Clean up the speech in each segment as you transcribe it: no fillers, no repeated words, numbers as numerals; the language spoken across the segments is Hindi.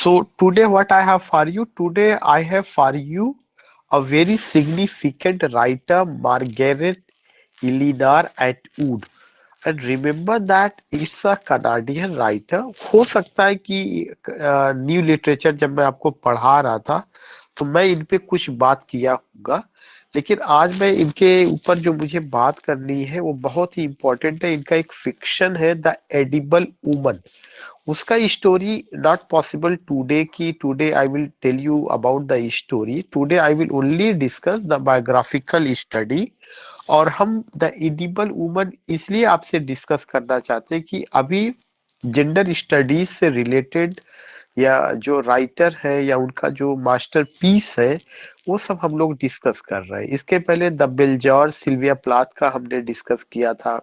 So today what I have for you? Today I have for you a very significant writer, Margaret Eleanor Atwood. And remember that it's a Canadian writer. हो सकता है कि न्यू लिटरेचर जब मैं आपको पढ़ा रहा था तो मैं इन पे कुछ बात किया होगा, लेकिन आज मैं इनके ऊपर जो मुझे बात करनी है वो बहुत ही इंपॉर्टेंट है। इनका एक फिक्शन है, द एडिबल वुमन। उसका स्टोरी नॉट पॉसिबल टुडे की today I will tell you about the story. Today I will only discuss the biographical study. और हम द एडिबल वुमन इसलिए आपसे डिस्कस करना चाहते हैं कि अभी जेंडर स्टडीज से रिलेटेड या जो राइटर है या उनका जो मास्टर पीस है वो सब हम लोग डिस्कस कर रहे हैं। इसके पहले द बेल्जॉर सिल्विया प्लाथ का हमने डिस्कस किया था।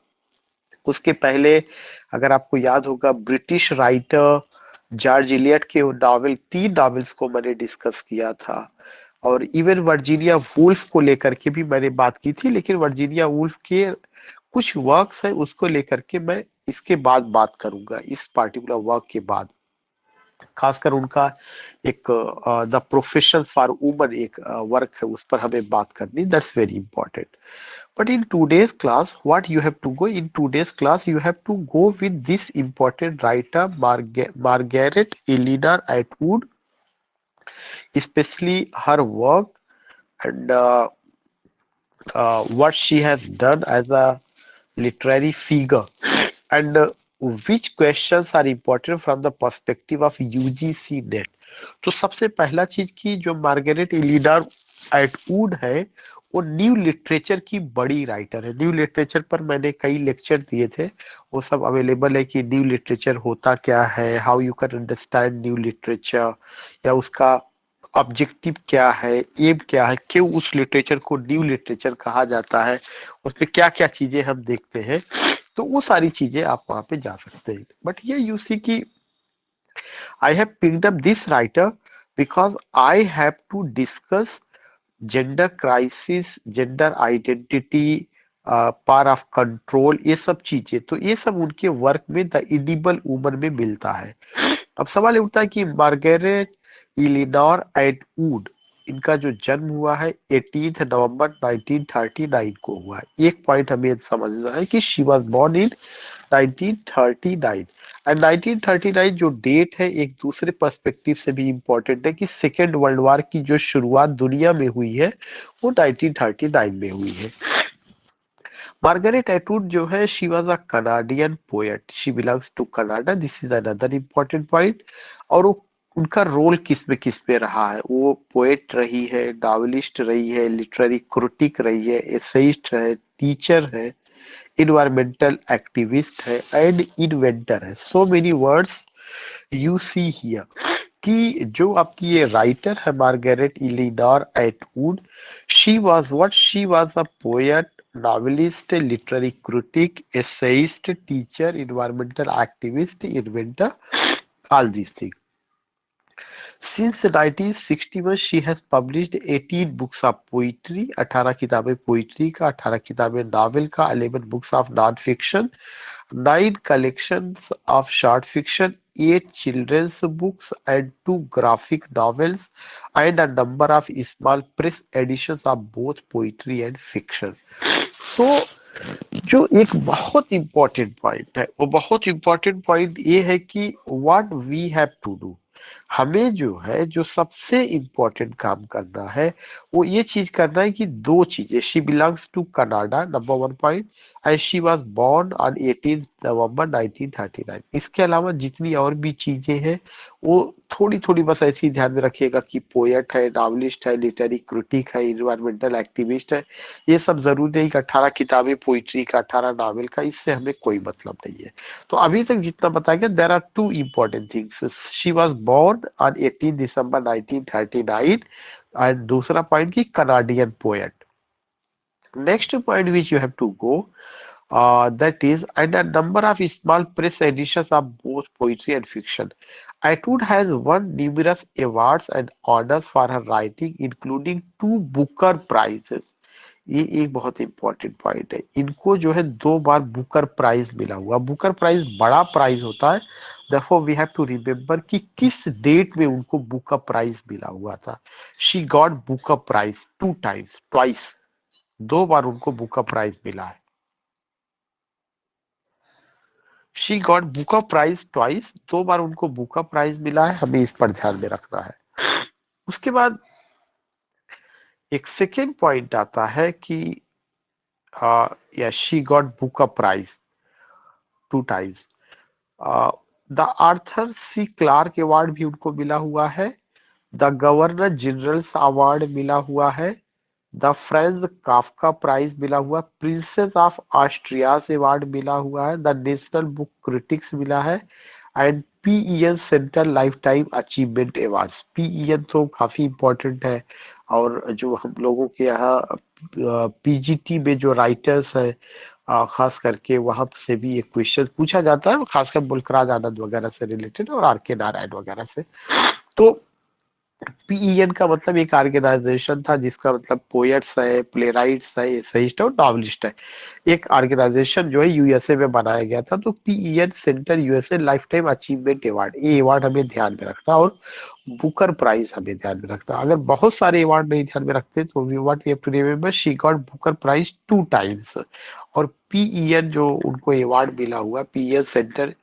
उसके पहले अगर आपको याद होगा ब्रिटिश राइटर जॉर्ज इलियट के नॉवेल, 3 नॉवेल्स को मैंने डिस्कस किया था। और इवन वर्जीनिया वुल्फ को लेकर के भी मैंने बात की थी, लेकिन वर्जीनिया वुल्फ के कुछ वर्क्स है उसको लेकर के मैं इसके बाद बात करूंगा, इस पार्टिकुलर वर्क के बाद। खासकर उनका एक द प्रोफेशन फॉर वुमन एक वर्क है, उस पर हमें बात करनी, that's very important. But in today's class, what you have to go in today's class, you have to go with this important writer, Margaret Eleanor Atwood, especially her work and what she has done as a literary figure, and which questions are important from the perspective of UGC net. तो सबसे पहला चीज की जो मार्गरेट इलीनर एटवुड है वो न्यू लिटरेचर की बड़ी राइटर है। न्यू लिटरेचर पर मैंने कई लेक्चर दिए थे, वो सब अवेलेबल है कि न्यू लिटरेचर होता क्या है, how you can understand new literature, या उसका ऑब्जेक्टिव क्या है, एम क्या है, क्यों उस लिटरेचर को न्यू लिटरेचर कहा जाता है, उसमें क्या क्या चीजें हम देखते हैं। तो वो सारी चीजें आप वहां पे जा सकते हैं। बट ये यू सी की I have picked up this writer because I have to discuss gender crisis, gender identity, power of control, ये सब चीजें, तो ये सब उनके वर्क में द एडिबल वुमन में मिलता है। अब सवाल ये उठता है कि मार्गरेट इलिनोर एटवुड, इनका जो जन्म हुआ है 18 नवंबर 1939 को हुआ है। एक पॉइंट हमें समझना है कि she was born in 1939। And 1939 जो डेट है एक दूसरे पर्सपेक्टिव से भी इंपॉर्टेंट है कि सेकेंड वर्ल्ड वॉर की जो शुरुआत दुनिया में हुई है वो 1939 में हुई है। मार्गरेट एटवुड जो है she was a Canadian poet, she belongs to Canada, this is another important point. और वो उनका रोल किस पे रहा है, वो पोएट रही है, नॉवेलिस्ट रही है, लिटरेरी क्रिटिक रही है, एसेइस्ट है, टीचर है, इन्वायरमेंटल एक्टिविस्ट है एंड इन्वेंटर है। So many words you see here कि जो आपकी ये राइटर है Margaret Eleanor Atwood, she was what, she was a poet, novelist, literary critic, essayist, teacher, environmental activist, inventor, all these things. Since 1961 she has published 18 books of poetry, 18 किताबें पोइट्री का, 18 किताबें नॉवेल का, 11 books of non-fiction, 9 collections of short fiction, 8 children's books and 2 graphic novels, and a number of small press editions of both poetry and fiction. So जो एक बहुत इंपॉर्टेंट पॉइंट है वो बहुत इंपॉर्टेंट पॉइंट ये है कि what we have to do, हमें जो है जो सबसे इंपॉर्टेंट काम करना है वो ये चीज करना है कि दो चीजें, she belongs to Canada, number one point, and she was born on 18 November 1939। इसके अलावा जितनी और भी चीजें हैं वो थोड़ी थोड़ी बस ऐसी ध्यान में रखिएगा कि पोएट है, नॉवलिस्ट है, लिटरेरी क्रिटिक है, इन्वायरमेंटल एक्टिविस्ट है। ये सब जरूरी नहीं कि 18 किताबें पोइट्री का, 18 नॉवेल का, इससे हमें कोई मतलब नहीं है। तो अभी तक जितना बताया गया, there are two important things, she was born on 18 December 1939, and दूसरा पॉइंट की Canadian poet. Next point which you have to go, that is, and a number of small press editions of both poetry and fiction. Atwood has won numerous awards and honors for her writing, including 2 Booker Prizes ये एक बहुत इंपॉर्टेंट पॉइंट है। इनको जो है 2 बार बुकर प्राइज मिला हुआ। बुकर प्राइज बड़ा प्राइज होता है, therefore we have to remember कि किस डेट में उनको बुकर प्राइज मिला हुआ था। She got Booker prize 2 times, twice, 2 बार उनको बुकर प्राइज मिला है। She got Booker prize twice, 2 बार उनको बुकर प्राइज मिला है, हमें इस पर ध्यान में रखना है। उसके बाद एक सेकेंड पॉइंट आता है कि या she got Booker prize 2 times। The Arthur C Clarke award भी उनको मिला हुआ है। द गवर्नर जनरल्स अवार्ड मिला हुआ है। द फ्रेंच काफ्का प्राइज मिला हुआ, प्रिंसेस ऑफ ऑस्ट्रिया अवार्ड मिला हुआ है, द नेशनल बुक क्रिटिक्स मिला है, and PEN central life time achievement awards. PEN तो काफी इंपॉर्टेंट है, और जो हम लोगों के यहाँ पीजीटी में जो राइटर्स है, खास करके वहां से भी एक क्वेश्चन पूछा जाता है, खासकर मुल्कराज आनंद वगैरह से रिलेटेड और आर के नारायण वगैरह से। तो पीईएन का मतलब एक ऑर्गेनाइजेशन था जिसका मतलब पोएट्स है, प्लेराइट्स है, एसेइस्ट और नॉवलिस्ट है। एक ऑर्गेनाइजेशन जो है यूएसए में बनाया गया था। तो PEN centre USA life time achievement award, ये अवार्ड हमें ध्यान में रखना, और बुकर प्राइज हमें ध्यान में रखना। अगर बहुत सारे अवार्ड नहीं ध्यान में रखते तो what we have to remember, she got Booker prize 2 times। और पीईएन जो उनको अवार्ड मिला हुआ, PEN centre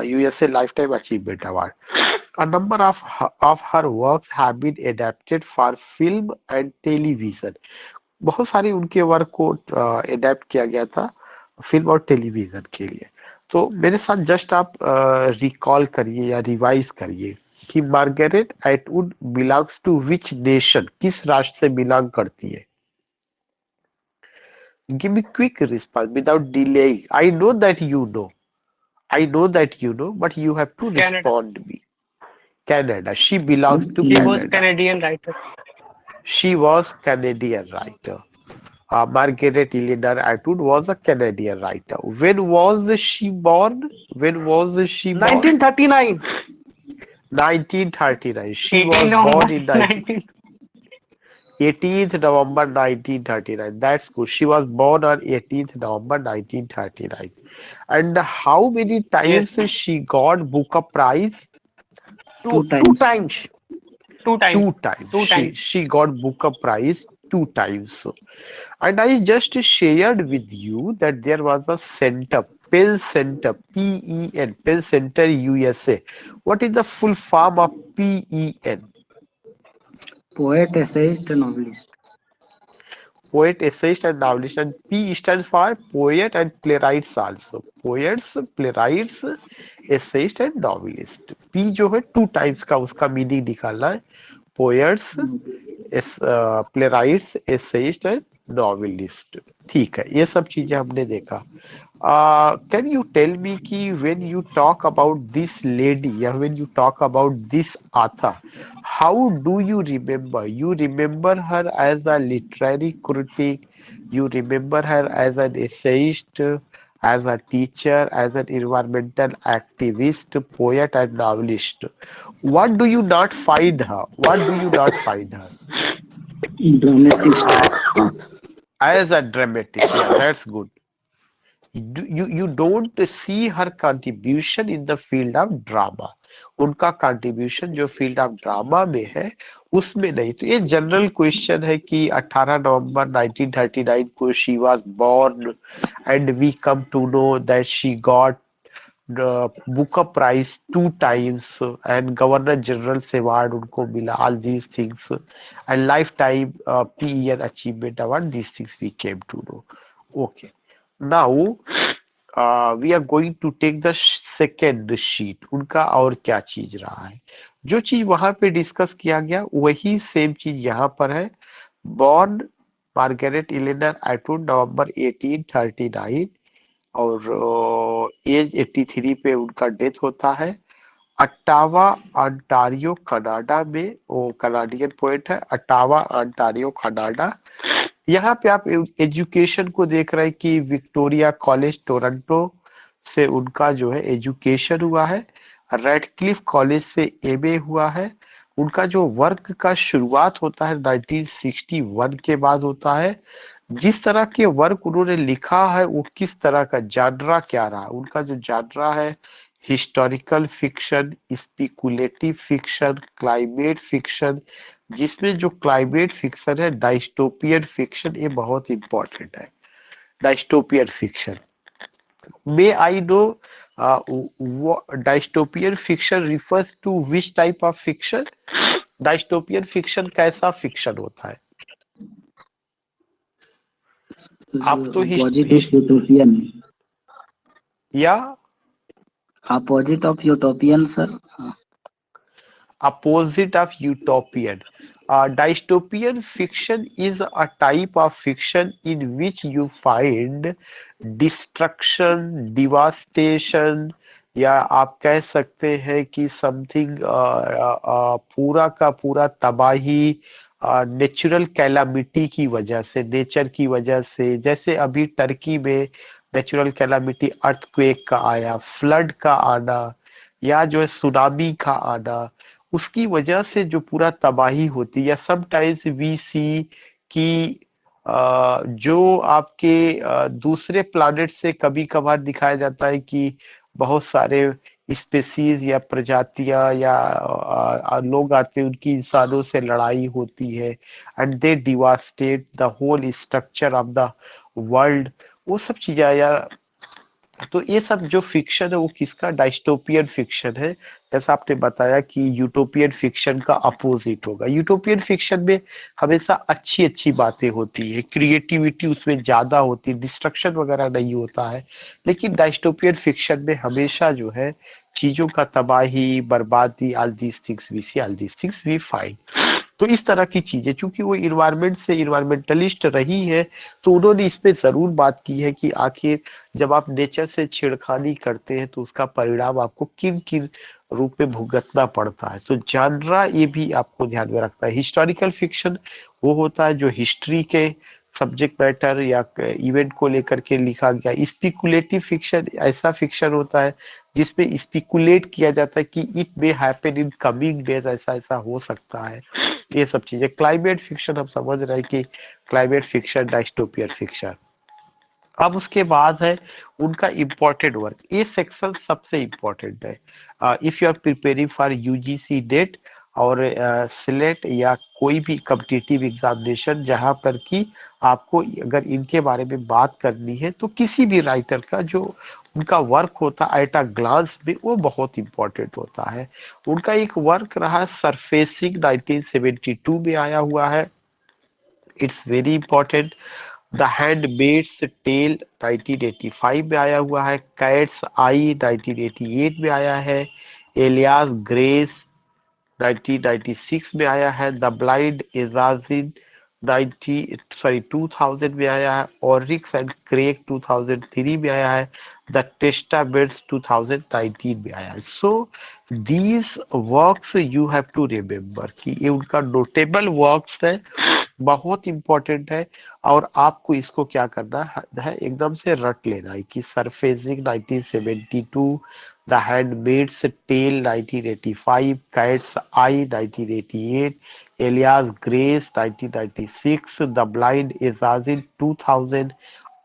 USA Lifetime Achievement Award. A number of her works have been adapted for film and television. बहुत सारे उनके वर्क को एडेप्ट किया गया था फिल्म और टेलीविजन के लिए। तो मेरे साथ जस्ट आप रिकॉल करिए या रिवाइज करिए कि Margaret Atwood belongs to which nation, किस राष्ट्र से बिलोंग करती है। Give me quick response without delay. I know that you know, I know that you know, but you have to Canada. respond me. Canada. She belongs to She was Canada. Canadian writer. She was Canadian writer. Margaret Eleanor Atwood was a Canadian writer. When was she born? When was she born? 1939. 1939. She 18 was born November in 19. 18th November 1939. That's good. She was born on 18th November 1939. And how many Yes. times she got Booker Prize? Two, Two two times. times. Two times. 2 times. Two She times. she got Booker Prize 2 times. And I just shared with you that there was a center, Penn Center, PEN, Penn Center USA. What is the full form of PEN? Poet, essayist, novelist. Poet, essayist and novelist. And P stands for poet and playwrights also. Poets, playwrights, essayist and novelist. P जो है 2 times का उसका मीनिंग निकालना है। Poets, playwrights, essayist and novelist. ठीक है, ये सब चीजें हमने देखा। कैन यू टेल मी कि when you talk about this lady या when you talk about this author, how do you remember? You remember her as a literary critic, you remember her as an essayist, as a teacher, as an environmental activist, poet and novelist. What do you not find her? What do you not find her? Dramatist. As a dramatist. Yeah, that's good. You don't see her contribution in the field of drama. उनका contribution जो field of drama में है उसमें नहीं। तो ये जनरल क्वेश्चन है कि 18 नवंबर 1939 को she was born, and we come to know that she got the Booker Prize 2 times, and Governor General's Award उनको मिला, all these things, and lifetime PEN Achievement Award, these things we came to know. Okay, now we are going to take the second sheet। उनका और क्या चीज रहा है, जो चीज वहां पे डिस्कस किया गया वही सेम चीज यहाँ पर है। बॉर्न मार्गरेट इलेनर एटवुड नवंबर 1839, और एज 83 पे उनका डेथ होता है। अट्टावा अंटारियो कनाडा में, वो कनाडियन पोएट है। अट्टावा अंटारियो कनाडा। यहाँ पे आप एजुकेशन को देख रहे हैं कि विक्टोरिया कॉलेज टोरंटो से उनका जो है एजुकेशन हुआ है। रेडक्लिफ कॉलेज से एमए हुआ है। उनका जो वर्क का शुरुआत होता है 1961 के बाद होता है, जिस तरह के वर्क उन्होंने लिखा है वो किस तरह का जानरा क्या रहा, उनका जो जानरा है historical fiction, speculative fiction, climate fiction, जिसमें जो क्लाइमेट फिक्शन है डायस्टोपियन फिक्शन, ये बहुत इंपॉर्टेंट है। Dystopian fiction, may I know what dystopian fiction refers to which type of fiction? Dystopian fiction कैसा फिक्शन होता है? आप तो अपोजिट ऑफ यूटोपियन, या opposite of utopian sir. opposite of utopian. Dystopian fiction is a type of fiction in which you find destruction, devastation, या आप कह सकते हैं कि समथिंग पूरा का पूरा तबाही नेचुरल कैलामिटी की वजह से, नेचर की वजह से, जैसे अभी टर्की में नेचुरल कैलामिटी अर्थक्वेक का आया, फ्लड का आना, या जो है सुनामी का आना, उसकी वजह से जो पूरा तबाही होती है। या समटाइम्स वी सी कि जो आपके दूसरे प्लानेट से कभी कभार दिखाया जाता है कि बहुत सारे स्पेसीज या प्रजातियां या लोग आते हैं, उनकी इंसानों से लड़ाई होती है and they devastate the whole structure of the world. वो सब चीजें यार, तो ये सब जो फिक्शन है वो किसका, डायस्टोपियन फिक्शन है। जैसा आपने बताया कि यूटोपियन फिक्शन का अपोजिट होगा। यूटोपियन फिक्शन में हमेशा अच्छी अच्छी बातें होती है, क्रिएटिविटी उसमें ज्यादा होती है, डिस्ट्रक्शन वगैरह नहीं होता है। लेकिन डायस्टोपियन फिक्शन में हमेशा जो है चीजों का तबाही, बर्बादी, all these things we see, all these things we find. तो इस तरह की चीजें, चूंकि वो इन्वायरमेंट से इन्वायरमेंटलिस्ट रही है, तो उन्होंने इस पे जरूर बात की है कि आखिर जब आप नेचर से छेड़खानी करते हैं तो उसका परिणाम आपको किन किन रूप में भुगतना पड़ता है। तो जानरा ये भी आपको ध्यान में रखना है। हिस्टोरिकल फिक्शन वो होता है जो हिस्ट्री के सब्जेक्ट मैटर या इवेंट को लेकर के लिखा गया। स्पेकुलेटिव फिक्शन ऐसा फिक्शन होता है जिसमें स्पेकुलेट किया जाता है कि it may happen in coming days, ऐसा ऐसा हो सकता है। ये सब चीजें। क्लाइमेट फिक्शन हम समझ रहे हैं कि क्लाइमेट फिक्शन डायस्टोपियन फिक्शन। अब उसके बाद है उनका इम्पोर्टेंट वर्क। ये सेक्शन सबसे इम्पोर्टेंट है if you are preparing for UGC NET और सिलेट या कोई भी कॉम्पिटिटिव एग्जामिनेशन, जहां पर कि आपको अगर इनके बारे में बात करनी है तो किसी भी राइटर का जो उनका वर्क होता है एट अ ग्लांस में, वो बहुत इंपॉर्टेंट होता है। उनका एक वर्क रहा सरफेसिंग 1972 में आया हुआ है, it's very important. The handmades tell 1985 में आया हुआ है, कैट्स आई 1988 में आया है, एलियास ग्रेस 1996 में आया है, द ब्लाइंड एजाजिन 2000 में आया है, और रिक्स एंड क्रेक 2003 में आया है, द टेस्टामेंट्स 2019 में आया है। So these works you have to remember कि ये उनका नोटेबल वर्क्स है, बहुत इंपॉर्टेंट है। और आपको इसको क्या करना है, एकदम से रट लेना है कि surfacing 1972, the handmades tell 1985, cat's eye 1988, Alias Grace 1996, the blind assassin 2000,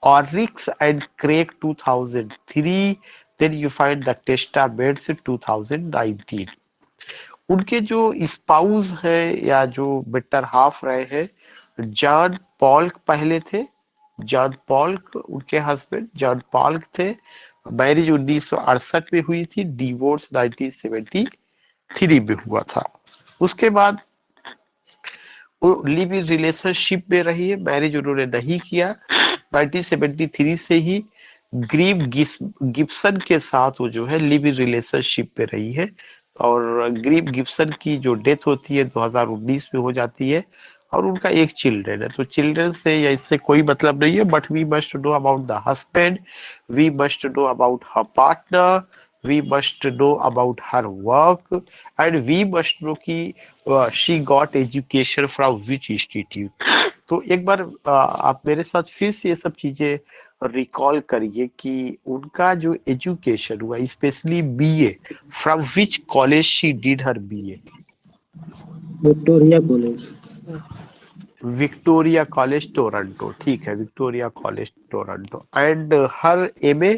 और Oryx and Crake 2003, then you find the testaments 2019। उनके जो स्पाउस है या जो बेटर हाफ रहे हैं, जॉन पॉल्क पहले थे। जॉन पॉल्क उनके हस्बैंड जॉन पॉल्क थे। मैरिज 1968 में हुई थी, डिवोर्स 1973 में हुआ था। उसके बाद वो लिव इन रिलेशनशिप में रही है, मैरिज उन्होंने नहीं किया। 1973 से ही ग्रीव गिब्सन के साथ वो जो है लिव इन रिलेशनशिप पे रही है, और ग्रीव गिब्सन की जो डेथ होती है 2019 में हो जाती है, और उनका एक चिल्ड्रन है। तो चिल्ड्रन से या इससे कोई मतलब नहीं है, but we must know about the husband, we must know about her partner, we must know about her work, and we must know कि she got education from which institute। तो एक बार आप मेरे साथ फिर से ये सब चीजें रिकॉल करिए कि उनका जो एजुकेशन हुआ, specially BA, from which college she did her BA. Victoria College. Victoria College Toronto, ठीक है, Victoria College Toronto. And her MA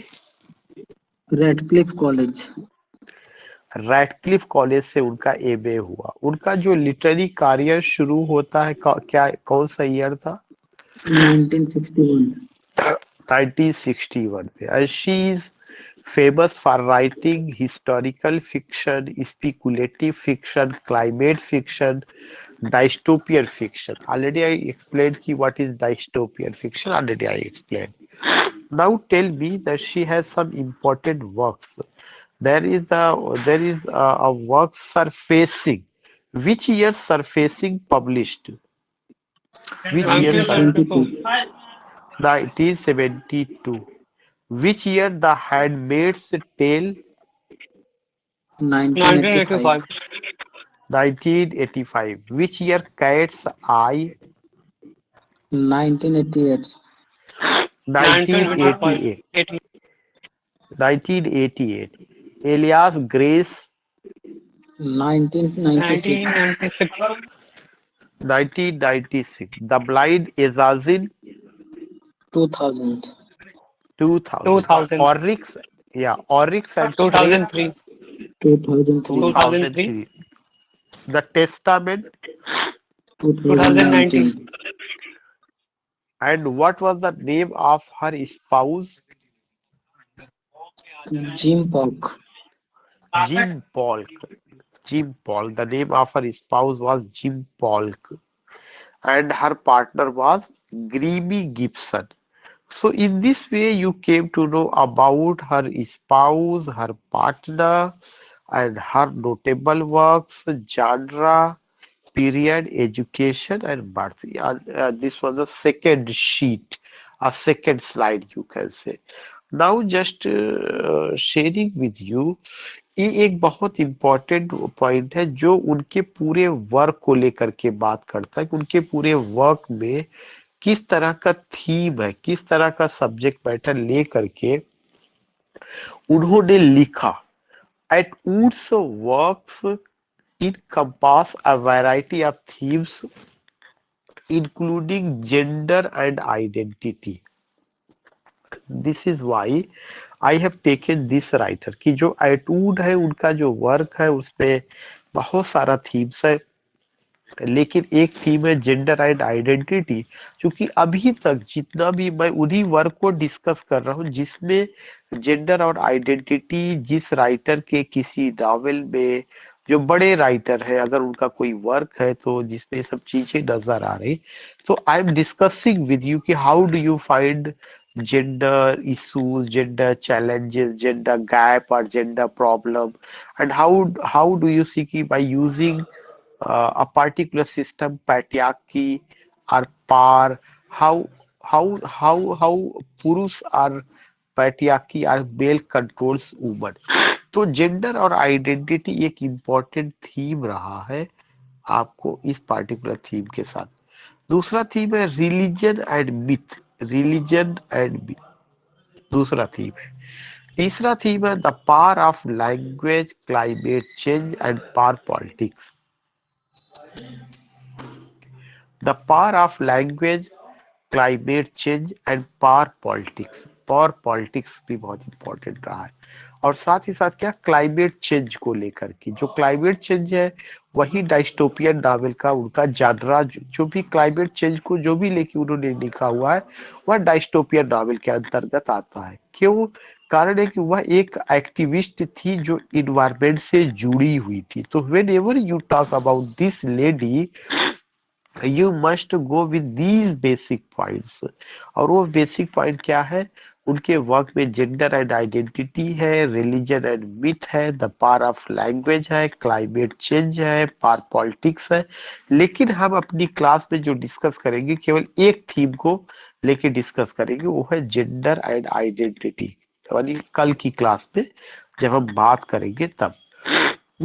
Radcliffe College. Radcliffe College से उनका एमए हुआ। उनका जो लिटरेरी करियर शुरू होता है क्या कौन सा ईयर था? 1961। 1961 में। And she is famous for writing historical fiction, speculative fiction, climate fiction, dystopian fiction. Already I explained ki what is dystopian fiction. Already I explained. Now tell me that she has some important works. There is a work Surfacing. Which year Surfacing published? Which year 1972. 1972. Which year The Handmaid's Tale? 1985। 1985. 1985. Which year Cat's Eye? 1988। 1985. 1988. 1988. Elias Grace? 1996। 1996. 1996. The Blind Assassin? 2000। 2000. 2000. Oryx? Yeah, Oryx and Prey? 2003. 2003। 2003. 2003. The Testament? 2019। 2019. And what was the name of her spouse? Gym pock. Jim Polk. Jim Polk. The name of her spouse was Jim Polk, and her partner was Greamy Gibson. So, in this way, you came to know about her spouse, her partner, and her notable works, genre, period, education, and birth. This was a second sheet, a second slide, you can say. Now, just sharing with you, ये एक बहुत इम्पोर्टेंट पॉइंट है जो उनके पूरे वर्क को लेकर के बात करता है कि उनके पूरे वर्क में किस तरह का थीम है, किस तरह का सब्जेक्ट मैटर ले करके उन्होंने लिखा। Atwood's works encompass a variety of themes including gender and identity. This is why I have taken this writer कि जो एटूड है उनका जो वर्क है उसमें बहुत सारा थीम्स है, लेकिन एक थीम है जेंडर एंड आइडेंटिटी। क्योंकि अभी तक जितना भी मैं उन्हीं वर्क को डिस्कस कर रहा हूँ जिसमें जेंडर और आइडेंटिटी जिस राइटर के किसी नॉवेल में, जो बड़े राइटर है अगर उनका कोई वर्क है तो जिसमें सब चीजें नजर आ रही, तो I am discussing with you कि how do you find gender issues, gender challenges, gender gap or gender problem, and how do you see कि by using a particular system, patriarchy or power, how पुरुष और patriarchy और male controls women. तो जेंडर और आइडेंटिटी एक इम्पोर्टेंट थीम रहा है आपको इस पार्टिकुलर थीम के साथ। दूसरा थीम है religion and myth, religion and myth दूसरा थीम है। तीसरा थीम है the power of language, climate change and power politics. The power of language, climate change and power politics. Power politics भी बहुत इंपॉर्टेंट रहा है। और साथ ही साथ क्या, क्लाइमेट चेंज को लेकर के, जो क्लाइमेट चेंज है वही डायस्टोपियन नॉवेल का उनका जानरा, जो भी क्लाइमेट चेंज को जो भी लेके उन्होंने लिखा हुआ है वह डायस्टोपियन नॉवेल के अंतर्गत आता है। क्यों? कारण है कि वह एक एक्टिविस्ट थी जो इन्वायरमेंट से जुड़ी हुई थी। तो when ever you talk about this lady you must go with these basic points. और वो बेसिक पॉइंट क्या है? उनके वर्क में जेंडर एंड आइडेंटिटी है, रिलीजन एंड मिथ है, द पावर ऑफ लैंग्वेज है, क्लाइमेट चेंज है, पावर पॉलिटिक्स है। लेकिन हम अपनी क्लास में जो डिस्कस करेंगे केवल एक थीम को लेके डिस्कस करेंगे, वो है जेंडर एंड आइडेंटिटी, यानी कल की क्लास में जब हम बात करेंगे तब।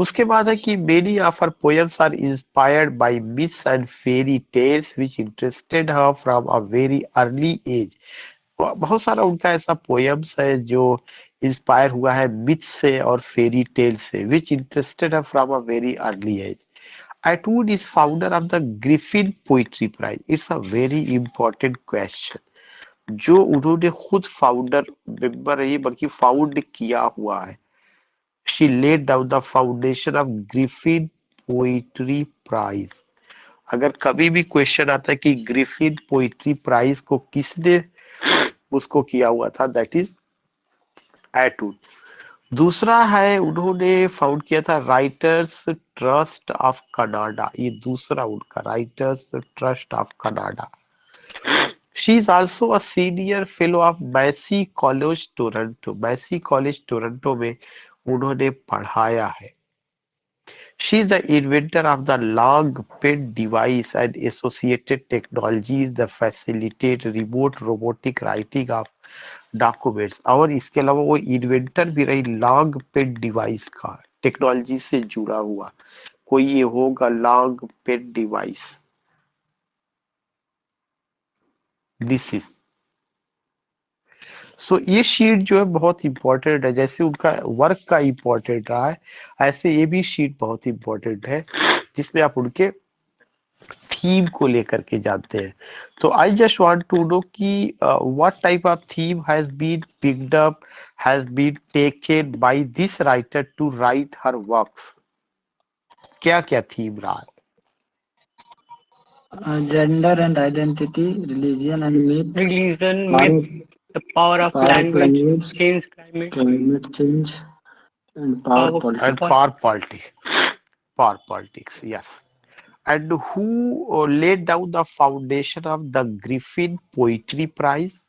उसके बाद है कि many of her poems are inspired by myths and fairy tales which interested her from a very early age. बहुत सारा उनका ऐसा पोएम्स है जो इंस्पायर हुआ है मिथ से और फेरी टेल से, विच इंटरेस्टेड है from a very early age. Atwood is founder of the Griffin Poetry Prize. It's a very important question. जो उन्होंने खुद फाउंडर मेंबर नहीं बल्कि फाउंड किया हुआ है. She laid down the foundation of Griffin Poetry Prize. अगर कभी भी क्वेश्चन आता है कि ग्रिफिन पोइट्री प्राइज को किसने उसको किया हुआ था, दैट इज एटवुड. दूसरा है उन्होंने फाउंड किया था राइटर्स ट्रस्ट ऑफ कनाडा. ये दूसरा उनका Writers' Trust of Canada. She is also a senior fellow of Massey College Toronto. Massey College Toronto में उन्होंने पढ़ाया है. She is the inventor of the long pen device and associated technologies that facilitate remote robotic writing of documents. और इसके अलावा वो इन्वेंटर भी रही लॉन्ग पेन डिवाइस का, टेक्नोलॉजी से जुड़ा हुआ. कोई ये होगा LongPen device. This is so ये शीट जो है बहुत इंपॉर्टेंट है. जैसे उनका वर्क का इंपॉर्टेंट रहा है, ऐसे ये भी शीट बहुत इंपॉर्टेंट है जिसमें आप उनके थीम को लेकर के जानते हैं. तो I just want to know कि what type of theme has been picked up, has been taken by this writer to write her works. क्या क्या थीम रहा है? Gender and identity, religion and myth, Religion, power myth, the power of power of language, language, change climate, climate change, and power power, And politics. power politics, yes. And who laid down the foundation of the Griffin Poetry Prize?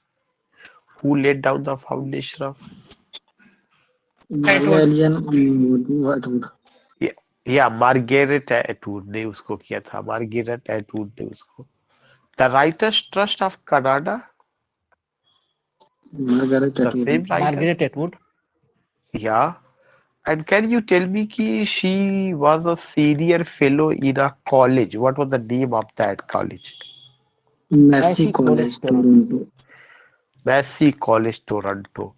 Who laid down the foundation of? Atwood, Atwood. या मार्गेरेट एटवुड ने उसको किया था. मार्गेरेट एटवुड ने उसको. The writers Trust of Canada, Margaret the Atwood. Same writer. Margaret Atwood. या. And can you tell me ki she was a senior fellow in a college? What was the name of that college? Massey College, Toronto. Massey College, Toronto.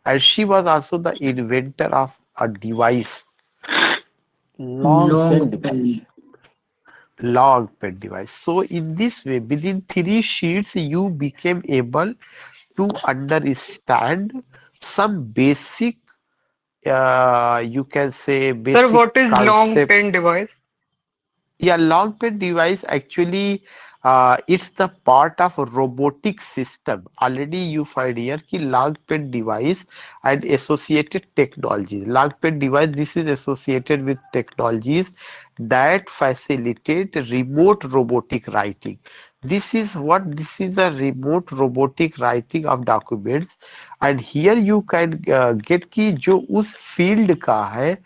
And she was also the inventor of a device, Long pen Long device. pen. long pen device. So in this way, within 3 sheets, you became able to understand some basic, you can say sir, basic what is long concept. pen device? Yeah, long pen device actually, it's the part of a robotic system. Already you find here ki long pen device and associated technologies. Long pen device, this is associated with technologies that facilitate remote robotic writing. This is what, this is a remote robotic writing of documents. And here you can get कि जो उस फील्ड का है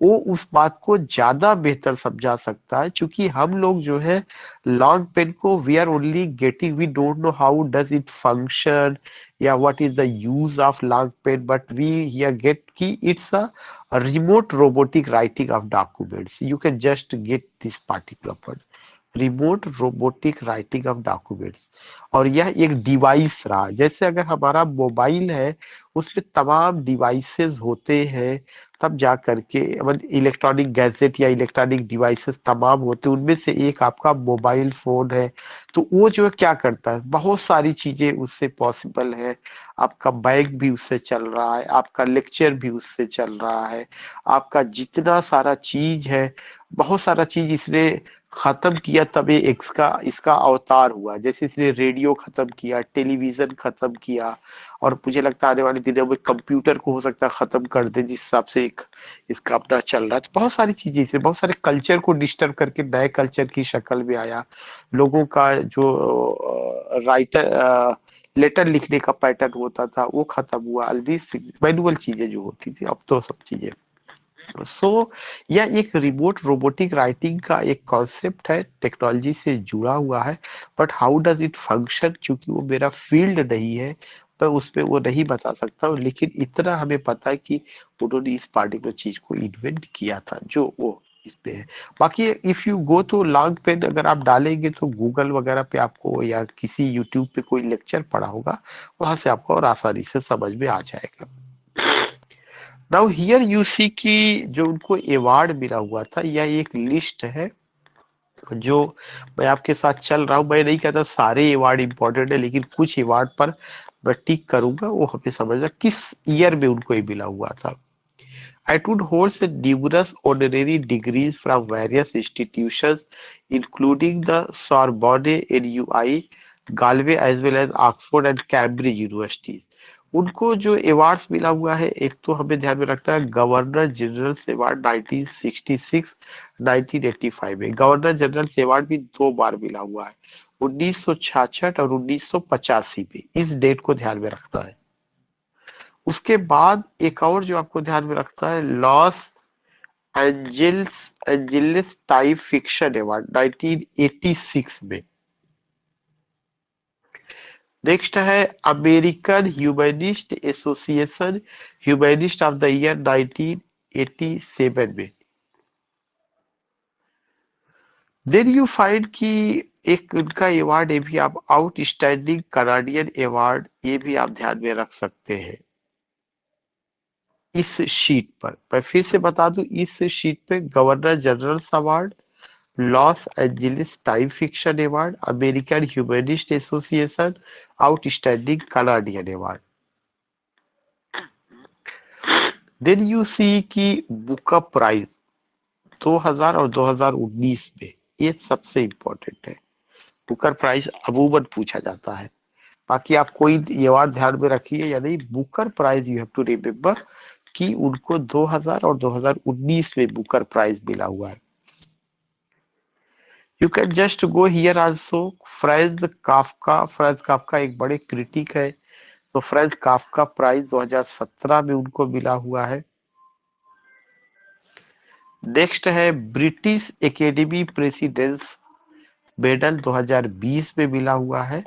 वो उस बात को ज्यादा बेहतर समझा सकता है. क्योंकि हम लोग जो है लॉन्ग पेन को we are only getting, we don't know how does it function या what is the use of long pen, but we here get कि it's a remote robotic writing of documents. You can just get this particular point, remote robotic writing of documents. और यह एक डिवाइस रहा. जैसे अगर हमारा मोबाइल है उसमें तमाम डिवाइसेस होते हैं, तब जा करके इलेक्ट्रॉनिक गैजेट या इलेक्ट्रॉनिक डिवाइसेस तमाम होते हैं, उनमें से एक आपका मोबाइल फोन है. तो वो जो है क्या करता है, बहुत सारी चीजें उससे पॉसिबल है. आपका बैंक भी उससे चल रहा है, आपका लेक्चर भी उससे चल रहा है, आपका जितना सारा चीज है, बहुत सारा चीज इसने खत्म किया तब ये इसका अवतार हुआ. जैसे इसने रेडियो खत्म किया, टेलीविजन खत्म किया, और मुझे लगता है आने वाले दिनों में कंप्यूटर को हो सकता है खत्म कर दे, जिस हिसाब से एक इसका अपना चल रहा है. तो बहुत सारी चीजें इसने, बहुत सारे कल्चर को डिस्टर्ब करके नए कल्चर की शक्ल में आया. लोगों का जो राइटर लेटर लिखने का पैटर्न होता था वो खत्म हुआ. दिस मैनुअल चीजें जो होती थी, अब तो सब चीजें. सो यह एक रिमोट रोबोटिक राइटिंग का एक कॉन्सेप्ट है, टेक्नोलॉजी से जुड़ा हुआ है. But how does it function, क्योंकि वो मेरा फील्ड नहीं है, मैं उसमें वो नहीं बता सकता हूँ. लेकिन इतना हमें पता है कि उन्होंने इस पार्टिकुलर चीज को इन्वेंट किया था जो वो इसमें है. बाकी इफ यू गो तो लॉन्ग पेन अगर आप डालेंगे तो गूगल वगैरह पे आपको या किसी यूट्यूब पे कोई लेक्चर पढ़ा होगा, वहां से आपको और आसानी से समझ में आ जाएगा. नाउ हियर यू सी कि जो उनको अवार्ड मिला हुआ था, यह एक लिस्ट है जो मैं आपके साथ चल रहा हूँ, मैं नहीं कहता सारे अवार्ड इंपॉर्टेंट है, लेकिन कुछ अवार्ड पर मैं टिक करूंगा, वो हमें समझना किस ईयर में उनको ये मिला हुआ था। Atwood holds numerous honorary degrees from various institutions, including the Sorbonne, NUI, Galway, as well as Oxford and Cambridge universities. उनको जो अवार्ड्स मिला हुआ है, एक तो हमें ध्यान में रखना है गवर्नर जनरल अवार्ड 1966 1985 में। गवर्नर जनरल अवार्ड भी 2 बार मिला हुआ है, 1966 और 1985 में। इस डेट को ध्यान में रखना है। उसके बाद एक और जो आपको ध्यान में रखना है, Los Angeles time fiction award 1986 में। नेक्स्ट है American humanist association humanist of the year 1987 में। देन यू फाइंड कि एक उनका अवार्ड, ये भी आप आउटस्टैंडिंग कनाडियन अवार्ड, ये भी आप ध्यान में रख सकते हैं इस शीट पर। मैं फिर से बता दूं, इस शीट पे governor general award, Los Angeles Time fiction award, American humanist association, outstanding Canadian award. Then you see की बुकर प्राइज 2000 और 2019 में, ये सबसे इंपॉर्टेंट है। बुकर प्राइज अमूमन पूछा जाता है, बाकी आप कोई अवार्ड ध्यान में रखिए या नहीं, Booker prize you have to remember कि उनको 2000 और 2019 में बुकर प्राइज मिला हुआ है। You can just go here also. Franz Kafka एक बड़े क्रिटिक है, तो फ्रैंज काफका प्राइज 2017 में उनको मिला हुआ है। नेक्स्ट है ब्रिटिश एकेडमी प्रेसिडेंस मेडल 2020 में मिला हुआ है।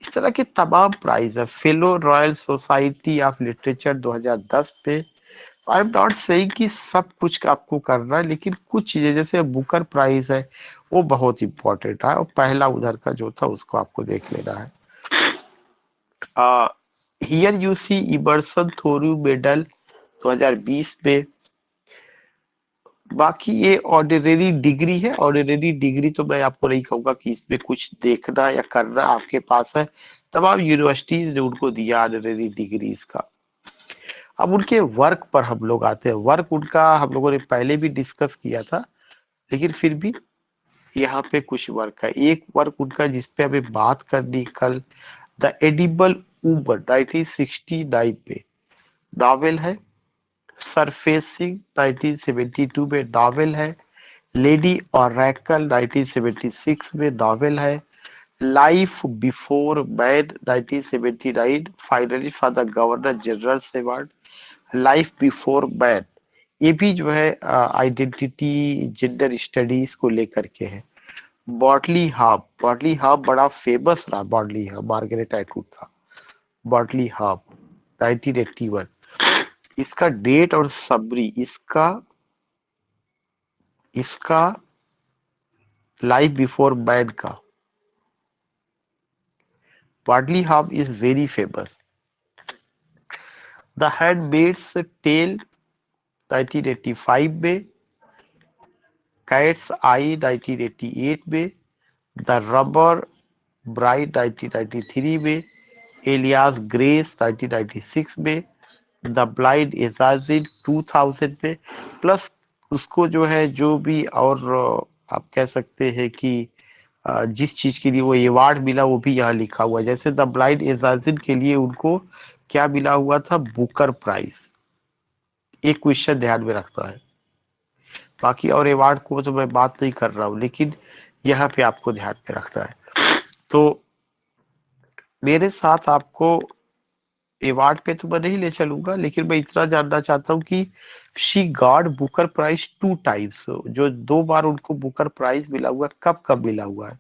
इस तरह के तमाम प्राइज है। Fellow royal society of literature 2010 पे। आई एम नॉट सेइंग कि सब कुछ आपको करना है, लेकिन कुछ चीजें जैसे बुकर प्राइज है वो बहुत इंपॉर्टेंट है, और पहला उधर का जो था उसको आपको देख लेना है। Here you see Emerson Thoreau medal 2020 में। बाकी ये ऑनरेरी डिग्री है। ऑनरेरी डिग्री तो मैं आपको नहीं कहूंगा कि इसमें कुछ देखना या करना आपके पास है, तमाम यूनिवर्सिटीज ने उनको दिया ऑनरेरी डिग्रीज का। अब उनके वर्क पर हम लोग आते हैं। वर्क उनका हम लोगों ने पहले भी डिस्कस किया था, लेकिन फिर भी यहाँ पे कुछ वर्क है। एक वर्क उनका जिसपे हमें बात करनी कल, द एडिबल ऊबर 1969 पे नॉवेल है। सरफेसिंग 1972 में नॉवेल है। लेडी ऑरेकल 1976 में नॉवेल है। Life before man 1979 finally for the governor general award. Life before man ये भी जो है आइडेंटिटी जेंडर स्टडीज को लेकर के है। बॉटली हार्प बड़ा फेमस रहा। बॉटली हार्प मार्गरेट एटवुड का बॉटली हार्प 1981। इसका डेट और समरी इसका लाइफ बिफोर मैन का। Bodily Harm is very famous. The handmades tell 1985 में। कैट्स आई 1988 में। द रबर ब्राइड 1993 में। एलियास ग्रेस 1996 में। द ब्लाइंड एजाजिन 2000 में। प्लस उसको जो है जो भी और आप कह सकते हैं कि जिस चीज के लिए वो अवार्ड मिला वो भी यहाँ लिखा हुआ है। जैसे द ब्लाइंड एजाजिन के लिए उनको क्या मिला हुआ था, बुकर प्राइज। एक क्वेश्चन ध्यान में रखना है। बाकी और अवार्ड को तो मैं बात नहीं कर रहा हूँ, लेकिन यहाँ पे आपको ध्यान में रखना है। तो मेरे साथ आपको अवार्ड पे तो मैं नहीं ले चलूंगा, लेकिन मैं इतना जानना चाहता हूँ कि she got Booker prize 2 times. जो 2 बार उनको बुकर प्राइज मिला हुआ, कब कब मिला हुआ है?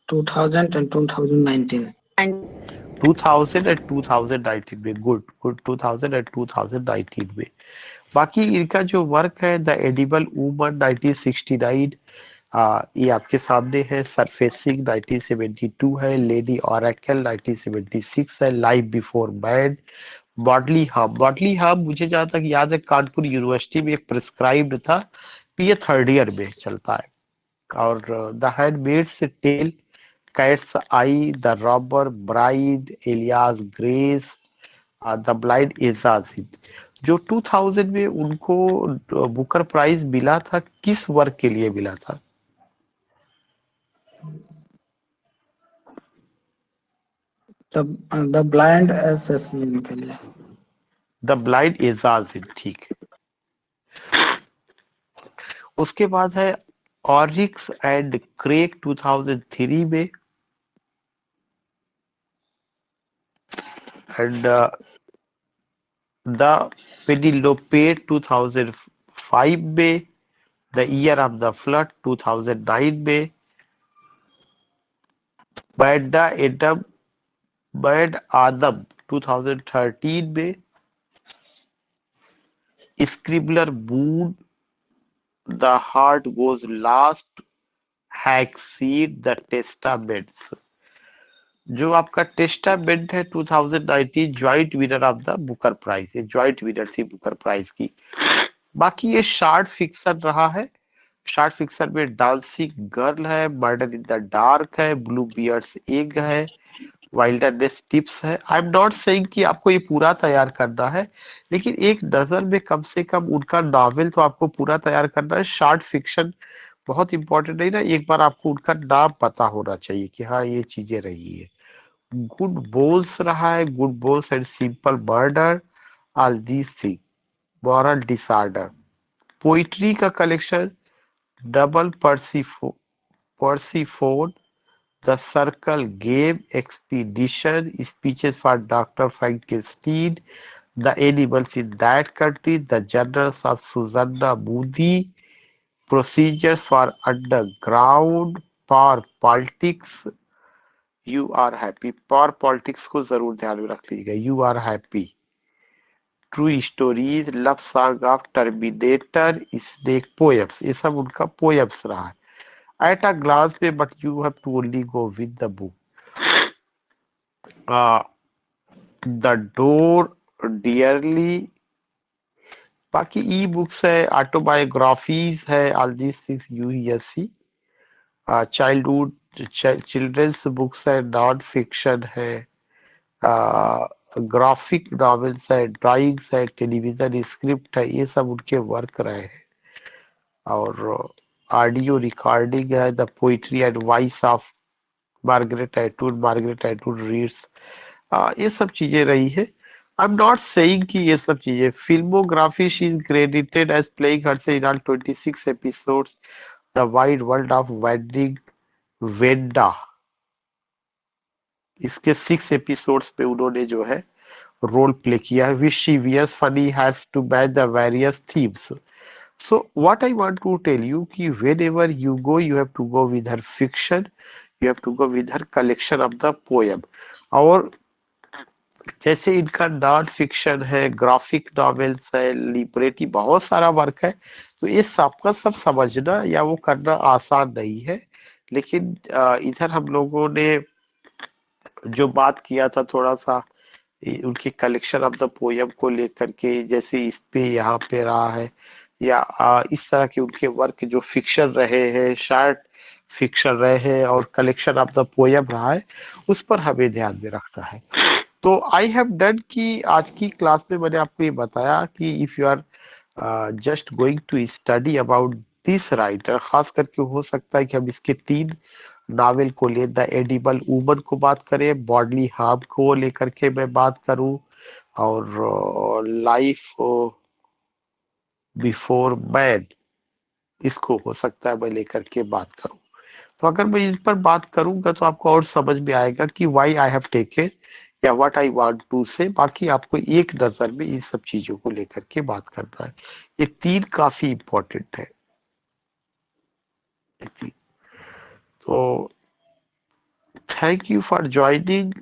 2000 and 2019 2000 और 2019 में। गुड 2000 और 2019 में। बाकी इनका जो वर्क है, द एडिबल वूमन 1969 ये आपके सामने है। सरफेसिंग 1972 है। लेडी ऑरेकल 1976 है। Life before man. Bodily Harm मुझे जहां तक याद है कानपुर यूनिवर्सिटी में एक प्रिस्क्राइब्ड था, ये 3rd ईयर में चलता है। और the handmades tale, cat's eye, the robber bride, Alias Grace, the blind assassin, जो 2000 में उनको बुकर प्राइज मिला था, किस वर्क के लिए मिला था? द ब्लाइंड असैसिन के लिए। द ब्लाइंड एजाजिद, ठीक। उसके बाद है ऑरिक्स एंड क्रेक 2003 में, एंड द पेनिलोपे 2005 में, the year of the flood 2009 में, बैड एडम बैड आदम 2013 में, scribbler moon, the heart goes last, hagseed, the testaments, जो आपका टेस्टामेंट है 2019 joint winner of the Booker prize, ये ज्वाइंट विनर थी बुकर प्राइज की। बाकी ये शार्ट फिक्शन रहा है। शार्ट फिक्शन में डांसिंग गर्ल है, मर्डर इन द डार्क है, ब्लू बियर्ड्स एग है, वाइल्डरनेस टिप्स है। आई एम नॉट सेइंग कि आपको ये पूरा तैयार करना है, लेकिन एक नजर में कम से कम उनका नॉवेल तो आपको पूरा तैयार करना है। शॉर्ट फिक्शन बहुत इंपॉर्टेंट नहीं ना, एक बार आपको उनका नाम पता होना चाहिए कि हाँ ये चीजें रही है। गुड बोल्स रहा है, good bones and simple murder, all these thing, moral disorder, poetry का collection, double Persephone, the circle game, expedition, speeches for doctor Frankenstein, the animals in that country, the journals of Susanna Moodie, procedures for underground, power politics, you are happy, power politics को जरूर ध्यान में रख लीजिएगा, you are happy, true stories, love song of terminator, snake poems, ये सब उनका पोएम्स रहा है। एट अ ग्लांस में, but you have to only go with the book, the door, dearly. बाकी ई बुक्स है, ऑटोबायोग्राफीज है, all these things USC, childhood children's books है, नॉन फिक्शन है, ग्राफिक नॉवेल्स है, ड्राइंग्स है, टेलीविजन स्क्रिप्ट है, ये सब उनके वर्क रहे हैं। और ऑडियो रिकॉर्डिंग है, the poetry and voice of Margaret Atwood reads, ये सब चीजें रही है। आई एम नॉट सेइंग कि ये सब चीजें, filmography, she is credited as playing herself in all 26 episodes, the wide world of wedding Wanda, इसके 6 एपिसोड्स पे उन्होंने जो है रोल प्ले किया है, which she wears funny hats to match the various themes. So what I want to tell you कि whenever you go, you have to go with her fiction, you have to go with her collection of the poem। और जैसे इनका नॉन फिक्शन है, ग्राफिक नॉवेल्स है, लिबरेटी, बहुत सारा वर्क है, तो ये सबका सब समझना या वो करना आसान नहीं है। लेकिन इधर हम लोगों ने जो बात किया था थोड़ा सा उनके कलेक्शन ऑफ द पोयम को लेकर के, जैसे इस पे यहाँ पे रहा है, या इस तरह के उनके वर्क जो फिक्शन रहे हैं, शार्ट फिक्शन रहे हैं, और कलेक्शन ऑफ द पोयम रहा है, उस पर हमें ध्यान में रखना है। तो आई हैव डन कि आज की क्लास में मैंने आपको ये बताया कि if you are just going to study about this writer, खास करके हो सकता है कि हम इसके 3 नावल को ले, द एडिबल वुमन को बात करें, बॉडली हार्म को लेकर के मैं बात करूं, और लाइफ बिफोर मैन, इसको हो सकता है मैं लेकर के बात करूं। तो अगर मैं इन पर बात करूंगा तो आपको और समझ में आएगा कि व्हाई आई हैव टेकन या व्हाट आई वांट टू से। बाकी आपको एक नजर में इन सब चीजों को लेकर के बात करना है, ये 3 काफी इंपॉर्टेंट है। तो thank you for joining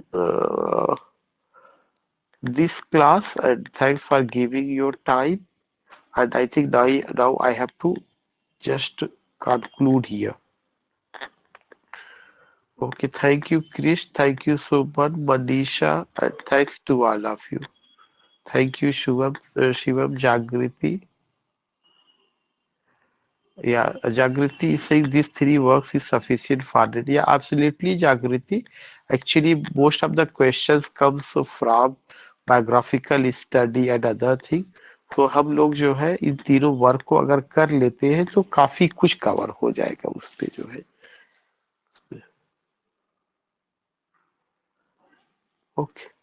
this class, and thanks for giving your time, and I think now I have to just conclude here. Okay, thank you Krish, thank you Suman, Manisha, and thanks to all of you. Thank you Shivam, Jagriti. Yeah, Jagriti is saying these three works is sufficient for it. Yeah, absolutely, Jagriti. Actually, most of the questions comes from biographical study and other thing. तो हम लोग जो है इन तीनों वर्क को अगर कर लेते हैं तो काफी कुछ कवर हो जाएगा उस पे जो है। ओके।